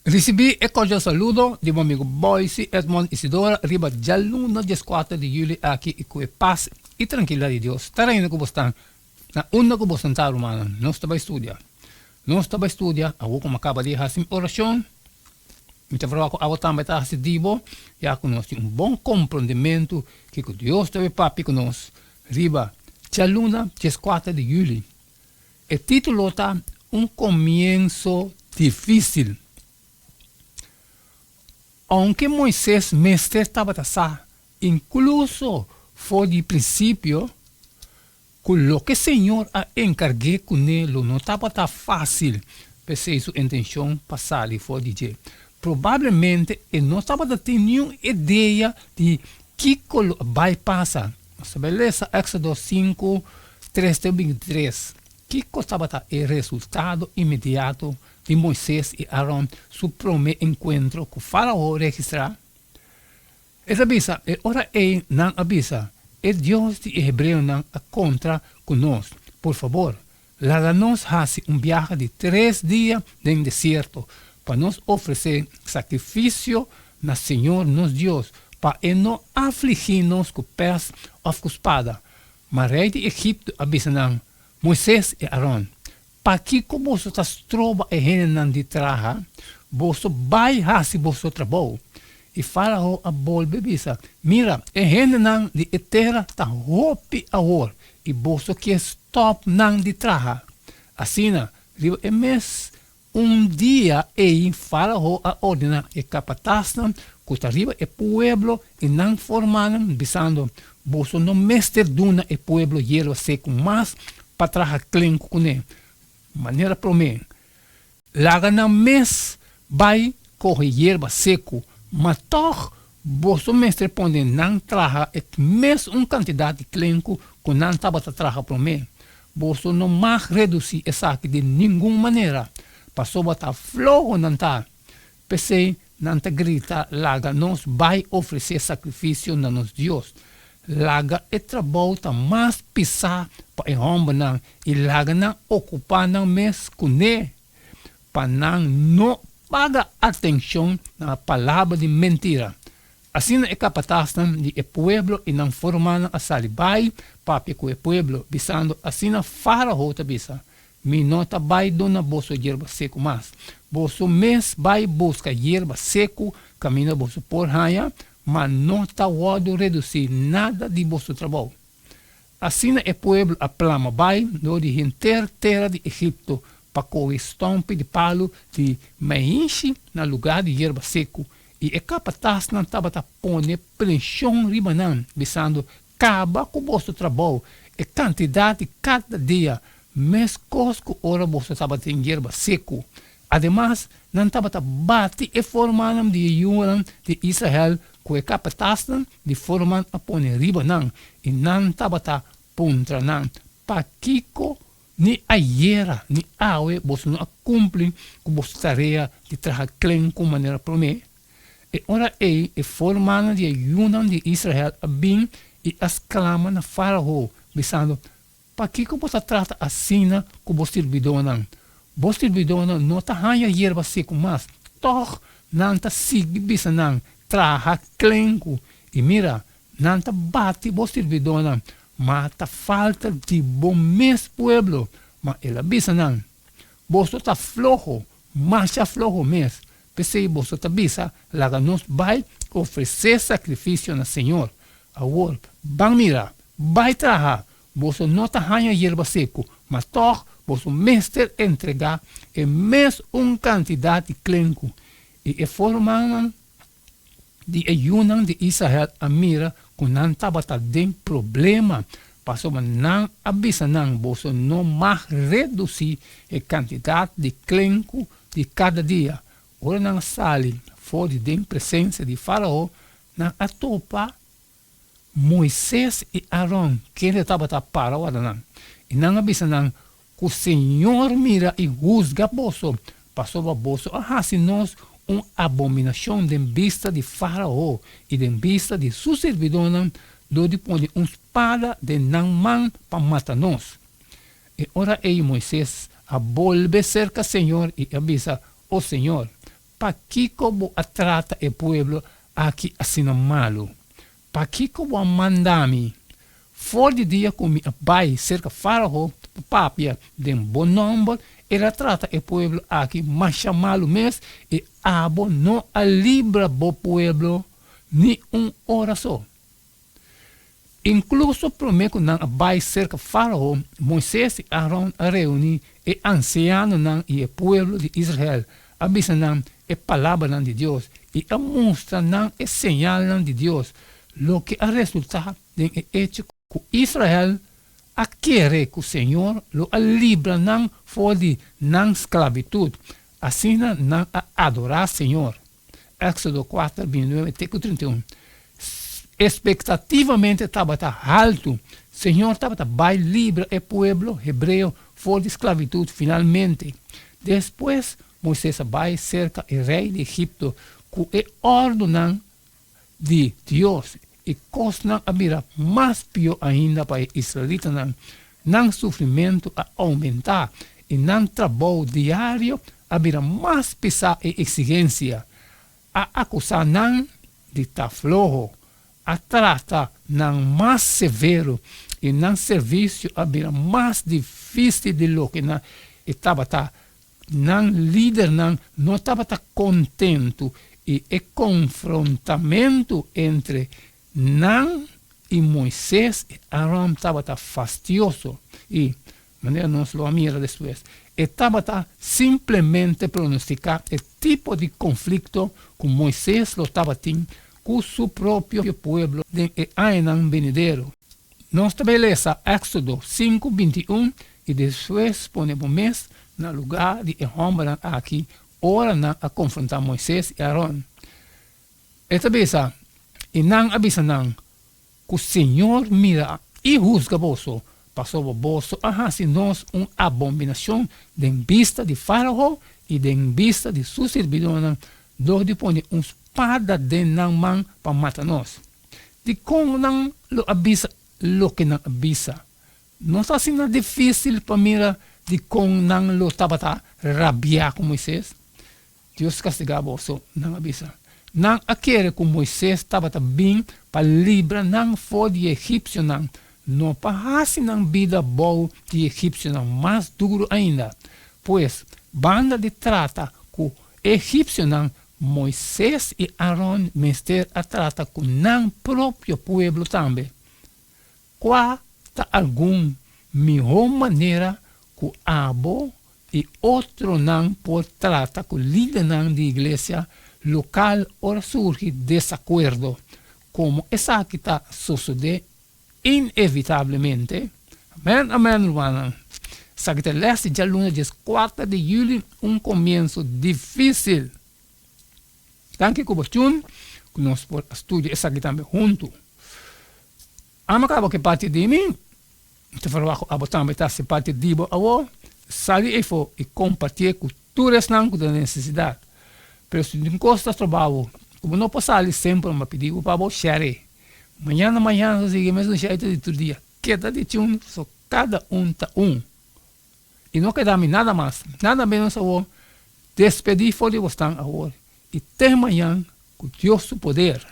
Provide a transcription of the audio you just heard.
Recibí el cordial saludo de mi amigo Boise Edmond Isidora, arriba ya lunes 14 de julio aquí y con paz y tranquilidad de Dios. Terreno que están, na una que están tal humana, no estaba a estudiar. No estaba a estudiar, algo como acaba de hacer oración, me trabalho com a também está divo, já conosco bom compreendimento que Deus deve papi conosco. Riba, já luna, 4 de julho. O título está comienzo difícil. Aunque Moisés mestre estava a incluso foi de princípio, com o que o Senhor a encarguei com ele, não estava fácil, pensei sua intenção passar e foi dizer. Provavelmente ele não estava tendo nenhuma ideia de que vai passar. Nossa beleza, Éxodo 5, 3 23. Que estava o resultado imediato de Moisés e Arão, seu primeiro encontro com o faraó registrar? Ele avisa, e ora ele não avisa, é Deus de Hebreu não contra conosco. Por favor, larga-nos fazer viagem de 3 dias no deserto, para nos oferecer sacrifício na Senhor, nos Deus, para não afligir-nos com pés ou com espada. Mas rei de Egipto avisa não, Moisés e Arão, para que como você trova e renan de traja, você vai fazer você trabalho. E faraó a volve avisa, mira, e renan de terra está roupa agora, e você que stop nan de traja. Assim, é mês, dia e faraó a ordena e capataz que arriba e pueblo e não formaram, visando, você não mestre duna e pueblo hierba seco, mas para trabalhar clenco com ele. Maneira promê. Laga na mês vai correr hierba seco, mas toch você mestre pode não trabalhar e mês quantidade de clenco que não estava a trabalhar promê. Você não mais reduzir essa aqui de nenhuma maneira. Passou a botar flogo não tá. Pensei, não tá grita, laga nos vai oferecer sacrifício na nos Deus. Laga e trabalho tá mais pisar para o homem não. E laga não ocupar não mês com ele. Para não paga atenção na palavra de mentira. Assim é capaz de o pueblo e não formar a salibai para o pueblo, visando assim a faraó tá bisa. Mi nota vai dona bolso hierba seco mas. Bolso mês vai buscar hierba seco, caminho bolso por raia, mas não está wado reduzir nada de bolso trabalho. Assim é pueblo a plama vai do de terra de Egipto para correr estompe de palo de meinche na lugar de hierba seco e é capaz não estava a pôr pressão ribanan, visando acaba com o bolso trabalho e quantidade cada dia mes cosco ora você estava em hierba seco. Ademais, não estava a bate e formar de Yuran de Israel que é capaz de formar a pôr riba não e não estava a puntra não. Pa kiko ni aiera ni awe você não cumpre com você tarefa de trabalhar clen com maneira promê. E ora e formar de Yuran de Israel a bem e as clama na faraó, visando para que você trata assim com você servidor? Você servidor não está ganhando hierba seco, mas toch não está seguindo não trabalha clenco e mira não está bate você servidor mas está falta de bom mês pueblo, mas ela bisa não. Você está flojo, marcha flojo mês. Pensei você está bisa, lá nos vai oferecer sacrifício na Senhor. Agora, vai mirar, vai trabalhar. Você não está ganhando hierba seco, mas toch você mestre entregar e mesmo quantidade de clenco. E formam de ayunan de Israel a mira que não estava tendo problema. Passou a não avisar não, você não mais reduzir a quantidade de clenco de cada dia. Ora não sale fora da presença de faraó, não atopa Moisés e Arão, que ele estava para o não. E não avisa não, que o Senhor mira e juzga você. Passou a você a fazer nós uma abominação de vista de faraó e de vista de seu servidor, onde põe uma espada de não man para matar nós. E ora aí Moisés a volver cerca ao Senhor e avisa, ó Senhor, para que como trata el pueblo aqui assim malo. Para que como mandami, for de dia com pai cerca faraó, papia de bom nome, ela trata o pueblo aqui mais malo mesmo, e abo não alibra o pueblo ni hora só. Incluso prometo não vai cerca faraó, Moisés e Arão a reunir e anciano não e o pueblo de Israel, avisa não a palavra não de Deus e a mostra não a señal não de Deus, lo que a resultar de hecho que Israel a querer que o Senhor lo libra não for de não esclavitud, assim não a adorar o Senhor. Éxodo 4, 29, 31. Expectativamente estava alto. Senhor estava vai livre o povo hebreu fora de esclavitud finalmente. Depois, Moisés vai cerca o rei de Egipto com a ordem de Deus e coisa abrirá mais pior ainda para os israelitas. Não sofrimento a aumentar e não trabalho diário abrirá mais pesada e exigência. A acusar não de estar flojo. A trata não mais severo e não serviço abrirá mais difícil de lo que não estava não líder não estava contente e o confrontamento entre não e Moisés e Arão estava fastidioso e maneira nos lo mira depois estava simplesmente pronosticar o tipo de conflito que Moisés lo estava tendo com seu próprio povo de ano venidero. Nós estabelece Éxodo 5, 21 e depois ponemos mês no lugar de homem aqui, ora a confrontar Moisés e Arão. Esta vez, e não avisa não, que o Senhor mira e juzga vosso, passou vosso a se nós uma abominação de vista de Faraó e de vista de seus servidores, onde põe espada de não mão para matar nós. De como não lo avisa, lo que não avisa. Não está assim difícil para mira de como não lo estava rabiar com Moisés. Deus castigava vosso, não avisa. Não querer que Moisés estava bem para livrar não for de egípcio não para assim não vida boa de egípcio não mais duro ainda. Pois banda de trata com egípcio não Moisés e Arão mister a trata com não próprio povo também. Qual está alguma melhor maneira que abo e outro não por trata com líder não de igreja local ora surge desacordo, como essa que está sucedendo inevitavelmente. Amém, amém, irmão. Sagte leste já lunes 4 de julho, começo difícil. Danke ku bostun, que nós por estudar essa aqui também junto. Amacaba que parte de mim, te falo a botar também se parte de bo awo, sali e fo e compartilhar culturas não da necessidade. Pero se não custa trabalho, como não posso ali sempre me pedir para bo share. Manhã nós seguimos no jeito de todo dia. Queda de tchum, só cada tá E não queda nada mais, nada menos awo. Despedir fora de você agora. E até amanhã, com Deus o poder.